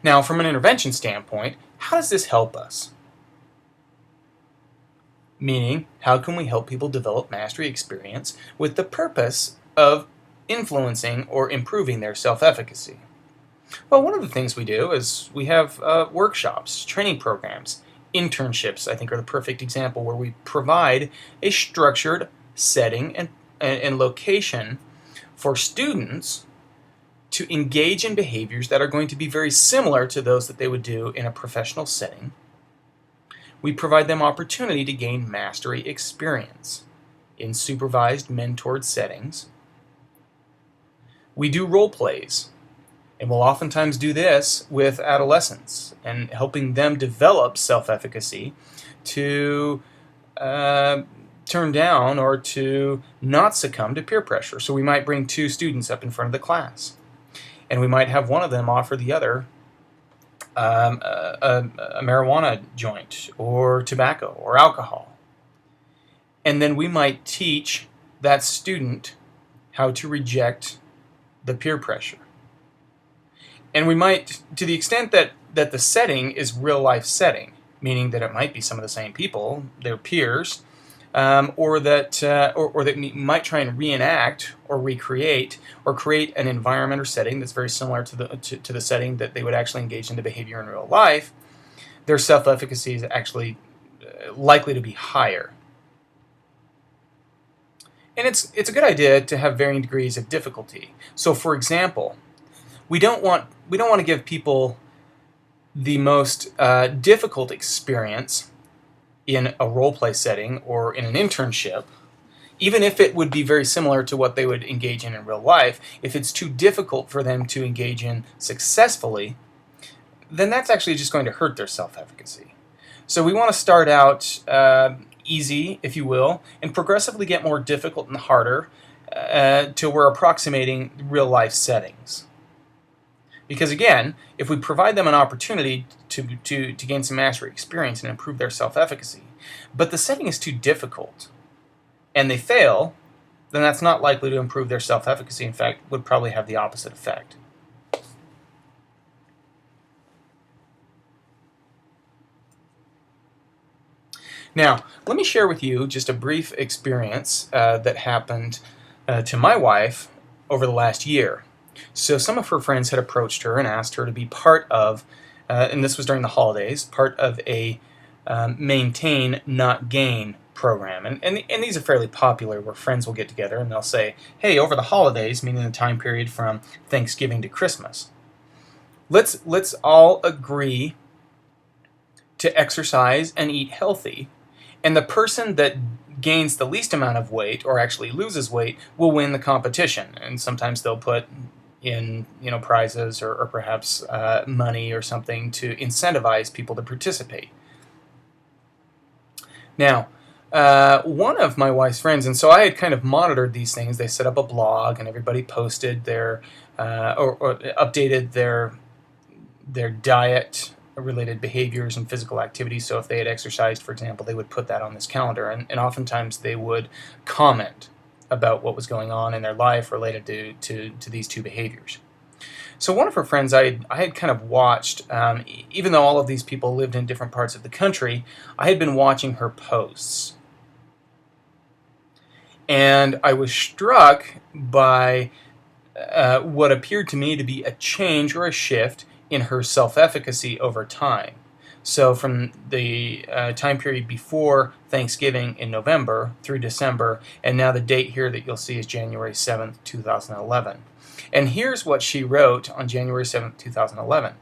Now, from an intervention standpoint, how does this help us? Meaning, how can we help people develop mastery experience with the purpose of influencing or improving their self-efficacy? Well, one of the things we do is we have workshops, training programs, internships, I think, are the perfect example, where we provide a structured setting and location for students to engage in behaviors that are going to be very similar to those that they would do in a professional setting. We provide them opportunity to gain mastery experience in supervised, mentored settings. We do role plays, and we'll oftentimes do this with adolescents and helping them develop self-efficacy to turn down or to not succumb to peer pressure. So we might bring two students up in front of the class, and we might have one of them offer the other a marijuana joint or tobacco or alcohol. And then we might teach that student how to reject the peer pressure. And we might, to the extent that the setting is real life setting, meaning that it might be some of the same people, their peers, or that we might try and reenact or recreate or create an environment or setting that's very similar to the setting that they would actually engage in the behavior in real life, their self-efficacy is actually likely to be higher. And it's a good idea to have varying degrees of difficulty. So, for example, we don't want to give people the most difficult experience in a role-play setting or in an internship, even if it would be very similar to what they would engage in real life. If it's too difficult for them to engage in successfully, then that's actually just going to hurt their self-efficacy. So we want to start out easy, if you will, and progressively get more difficult and harder till we're approximating real-life settings. Because again, if we provide them an opportunity to gain some mastery experience and improve their self-efficacy, but the setting is too difficult, and they fail, then that's not likely to improve their self-efficacy. In fact, would probably have the opposite effect. Now, let me share with you just a brief experience that happened to my wife over the last year. So some of her friends had approached her and asked her to be part of, and this was during the holidays, part of a maintain, not gain program. And these are fairly popular, where friends will get together and they'll say, hey, over the holidays, meaning the time period from Thanksgiving to Christmas, let's all agree to exercise and eat healthy. And the person that gains the least amount of weight, or actually loses weight, will win the competition. And sometimes they'll put in prizes or perhaps money or something to incentivize people to participate. Now, one of my wife's friends, and so I had kind of monitored these things. They set up a blog, and everybody posted their or updated their diet related behaviors and physical activities. So if they had exercised, for example, they would put that on this calendar, and oftentimes they would comment about what was going on in their life related to these two behaviors. So one of her friends I had kind of watched, even though all of these people lived in different parts of the country, I had been watching her posts. And I was struck by what appeared to me to be a change or a shift in her self-efficacy over time. So from the time period before Thanksgiving in November through December, and now the date here that you'll see is January 7th, 2011. And here's what she wrote on January 7th, 2011.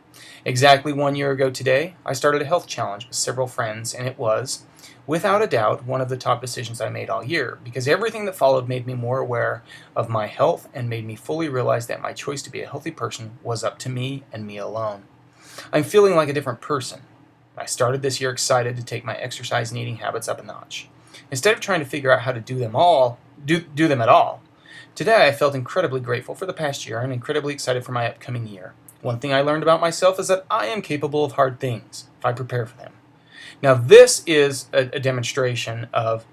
Exactly 1 year ago today, I started a health challenge with several friends, and it was, without a doubt, one of the top decisions I made all year, because everything that followed made me more aware of my health and made me fully realize that my choice to be a healthy person was up to me and me alone. I'm feeling like a different person. I started this year excited to take my exercise and eating habits up a notch. Instead of trying to figure out how to do them at all, today I felt incredibly grateful for the past year and incredibly excited for my upcoming year. One thing I learned about myself is that I am capable of hard things if I prepare for them. Now this is a demonstration of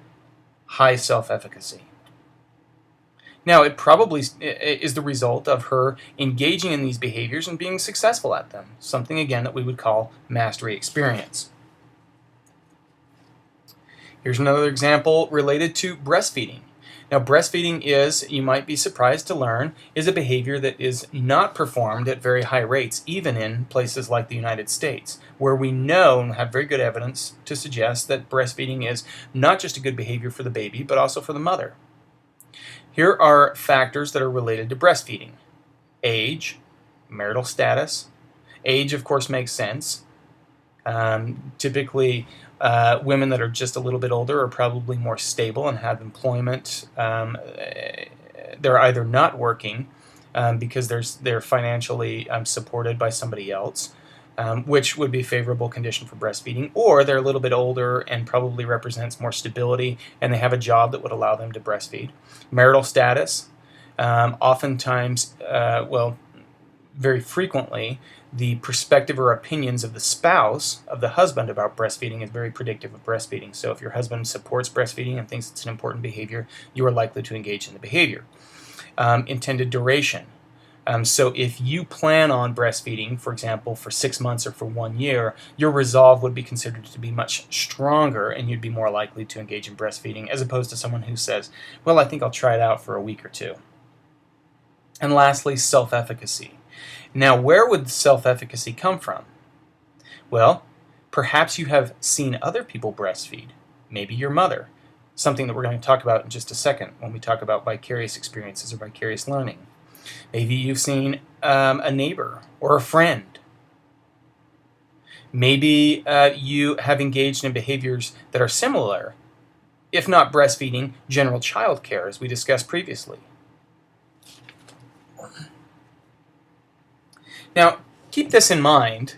high self-efficacy. Now, it probably is the result of her engaging in these behaviors and being successful at them, something, again, that we would call mastery experience. Here's another example related to breastfeeding. Now, breastfeeding is, you might be surprised to learn, is a behavior that is not performed at very high rates, even in places like the United States, where we know and have very good evidence to suggest that breastfeeding is not just a good behavior for the baby, but also for the mother. Here are factors that are related to breastfeeding: age, marital status. Age, of course, makes sense. Typically, women that are just a little bit older are probably more stable and have employment. They're either not working because they're financially supported by somebody else, which would be a favorable condition for breastfeeding, or they're a little bit older and probably represents more stability, and they have a job that would allow them to breastfeed. Marital status, oftentimes, very frequently, the perspective or opinions of the spouse, of the husband, about breastfeeding is very predictive of breastfeeding. So if your husband supports breastfeeding and thinks it's an important behavior, you are likely to engage in the behavior. Intended duration. So if you plan on breastfeeding, for example, for 6 months or for 1 year, your resolve would be considered to be much stronger, and you'd be more likely to engage in breastfeeding, as opposed to someone who says, well, I think I'll try it out for a week or two. And lastly, self-efficacy. Now, where would self-efficacy come from? Well, perhaps you have seen other people breastfeed, maybe your mother, something that we're going to talk about in just a second when we talk about vicarious experiences or vicarious learning. Maybe you've seen a neighbor or a friend. Maybe you have engaged in behaviors that are similar, if not breastfeeding, general child care, as we discussed previously. Now, keep this in mind.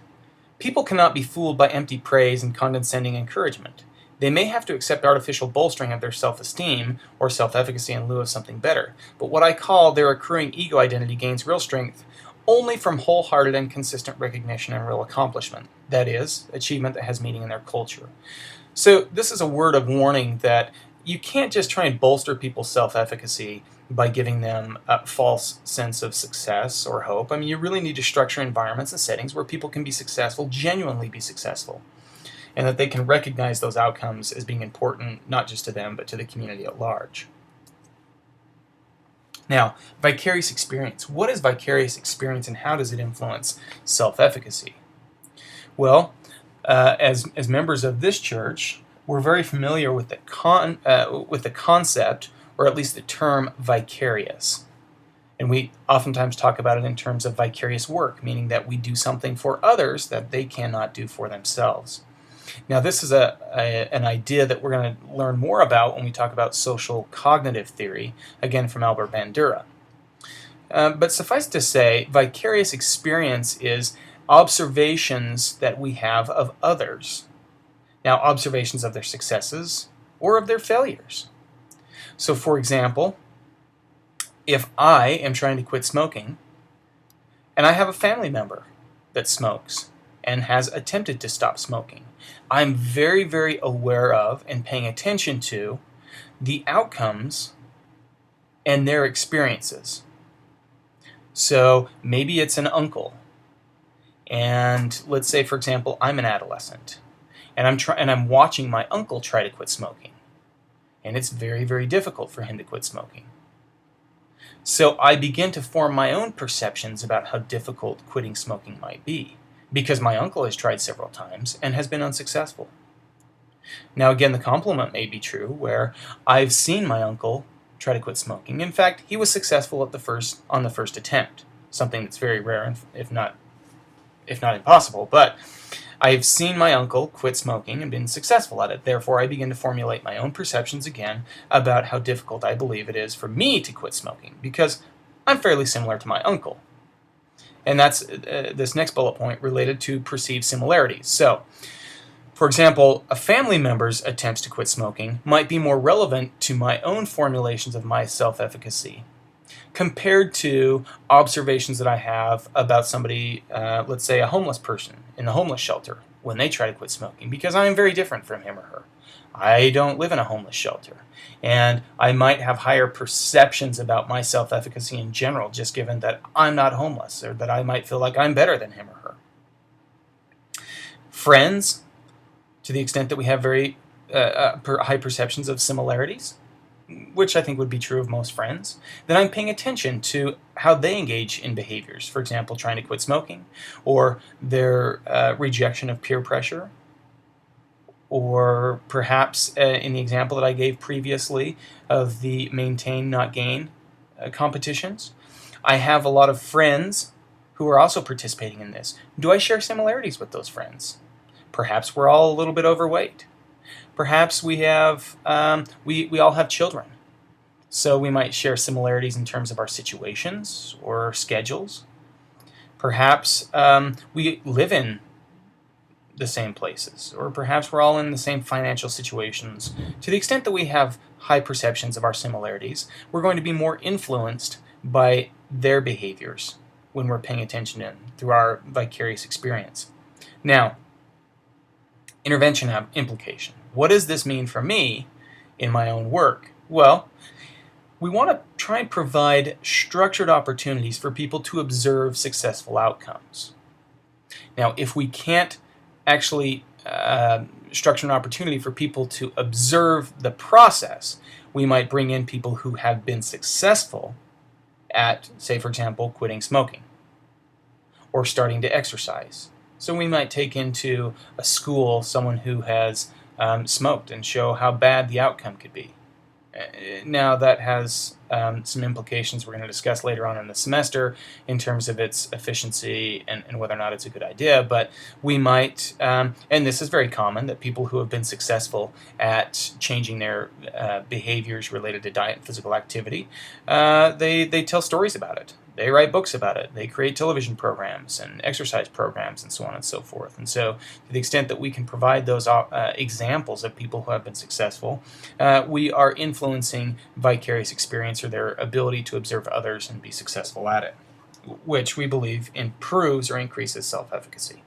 People cannot be fooled by empty praise and condescending encouragement. They may have to accept artificial bolstering of their self-esteem or self-efficacy in lieu of something better, but what I call their accruing ego identity gains real strength only from wholehearted and consistent recognition and real accomplishment. That is, achievement that has meaning in their culture. So this is a word of warning that you can't just try and bolster people's self-efficacy by giving them a false sense of success or hope. I mean, you really need to structure environments and settings where people can be successful, genuinely be successful, and that they can recognize those outcomes as being important, not just to them, but to the community at large. Now, vicarious experience. What is vicarious experience, and how does it influence self-efficacy? Well, as members of this church, we're very familiar with the concept, or at least the term, vicarious. And we oftentimes talk about it in terms of vicarious work, meaning that we do something for others that they cannot do for themselves. Now, this is an idea that we're going to learn more about when we talk about social cognitive theory, again from Albert Bandura. But suffice to say, vicarious experience is observations that we have of others. Now, observations of their successes or of their failures. So, for example, if I am trying to quit smoking, and I have a family member that smokes and has attempted to stop smoking, I'm very, very aware of and paying attention to the outcomes and their experiences. So maybe it's an uncle, and let's say, for example, I'm an adolescent, and I'm watching my uncle try to quit smoking, and it's very, very difficult for him to quit smoking. So I begin to form my own perceptions about how difficult quitting smoking might be, because my uncle has tried several times and has been unsuccessful. Now again, the complement may be true, where I've seen my uncle try to quit smoking. In fact, he was successful on the first attempt, something that's very rare, if not impossible. But I've seen my uncle quit smoking and been successful at it. Therefore, I begin to formulate my own perceptions again about how difficult I believe it is for me to quit smoking, because I'm fairly similar to my uncle. And that's this next bullet point related to perceived similarities. So, for example, a family member's attempts to quit smoking might be more relevant to my own formulations of my self-efficacy compared to observations that I have about somebody, let's say a homeless person in the homeless shelter, when they try to quit smoking, because I am very different from him or her. I don't live in a homeless shelter. And I might have higher perceptions about my self-efficacy in general, just given that I'm not homeless, or that I might feel like I'm better than him or her. Friends, to the extent that we have very high perceptions of similarities, which I think would be true of most friends, then I'm paying attention to how they engage in behaviors. For example, trying to quit smoking, or their rejection of peer pressure, or perhaps in the example that I gave previously of the maintain, not gain competitions. I have a lot of friends who are also participating in this. Do I share similarities with those friends? Perhaps we're all a little bit overweight. Perhaps we have we all have children, so we might share similarities in terms of our situations or our schedules. Perhaps we live in the same places, or perhaps we're all in the same financial situations. To the extent that we have high perceptions of our similarities, we're going to be more influenced by their behaviors when we're paying attention to them through our vicarious experience. Now, intervention implication. What does this mean for me in my own work? Well, we want to try and provide structured opportunities for people to observe successful outcomes. Now, if we can't actually structure an opportunity for people to observe the process, we might bring in people who have been successful at, say, for example, quitting smoking or starting to exercise. So we might take into a school someone who has smoked and show how bad the outcome could be. Now that has some implications we're going to discuss later on in the semester in terms of its efficiency and whether or not it's a good idea, but we might, and this is very common, that people who have been successful at changing their behaviors related to diet and physical activity, they tell stories about it. They write books about it. They create television programs and exercise programs and so on and so forth. And so to the extent that we can provide those examples of people who have been successful, we are influencing vicarious experience or their ability to observe others and be successful at it, which we believe improves or increases self-efficacy.